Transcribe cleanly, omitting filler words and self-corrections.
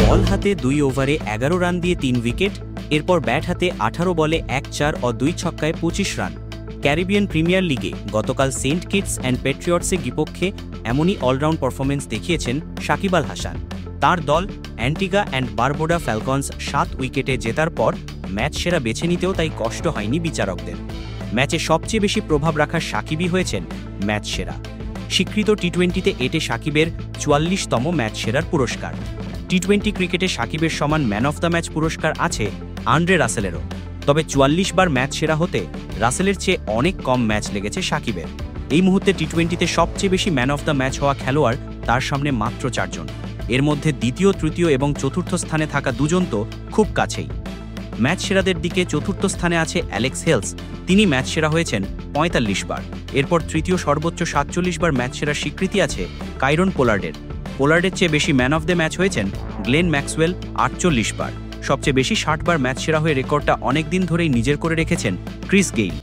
বল হাতে 2 ওভারে 11 রান দিয়ে 3 উইকেট, এরপর ব্যাট হাতে 18 বলে 1-4 ও 2 ছক্কায় 25 রান। ক্যারিবিয়ান প্রিমিয়ার লিগে গতকাল সেন্ট কিটস অ্যান্ড পেট্রিয়টসের বিপক্ষে এমনই অলরাউন্ড পারফরমেন্স দেখিয়েছেন সাকিব আল হাসান। তার দল অ্যান্টিগা অ্যান্ড বারবুডা ফ্যালকনস 7 উইকেটে জেতার পর ম্যাচ সেরা বেছে নিতেও তাই কষ্ট হয়নি বিচারকদের। ম্যাচে সবচেয়ে বেশি প্রভাব রাখা সাকিবই হয়েছেন ম্যাচ সেরা। স্বীকৃত টি-20তে এটে সাকিবের 44তম ম্যাচ সেরার পুরস্কার। টি-20 ক্রিকেটে সাকিবের সমান ম্যান অফ দ্য ম্যাচ পুরস্কার আছে আন্দ্রে রাসেলেরও। তবে 44 বার ম্যাচ সেরা হতে রাসেলের চেয়ে অনেক কম ম্যাচ লেগেছে সাকিবের। এই মুহূর্তে টি-20তে সবচেয়ে বেশি ম্যান অফ দ্য ম্যাচ হওয়া খেলোয়াড় তার সামনে মাত্র 4 জন। এর মধ্যে দ্বিতীয়, তৃতীয় এবং চতুর্থ স্থানে থাকা 2 জন তো খুব কাছেই। ম্যাচ সেরাদের দিকে চতুর্থ স্থানে আছে অ্যালেক্স হেলস, তিনি ম্যাচ সেরা হয়েছেন 45 বার। এরপর তৃতীয় সর্বোচ্চ 47 বার ম্যাচ সেরার স্বীকৃতি আছে কাইরন পোলার্ডের। পোলার্ডের চেয়ে বেশি ম্যান অফ দ্য ম্যাচ হয়েছেন গ্লেন ম্যাক্সওয়েল 48 বার। সবচেয়ে বেশি 60 বার ম্যাচ সেরা হয়ে রেকর্ডটা অনেক দিন ধরেই নিজের করে রেখেছেন ক্রিস গেইল।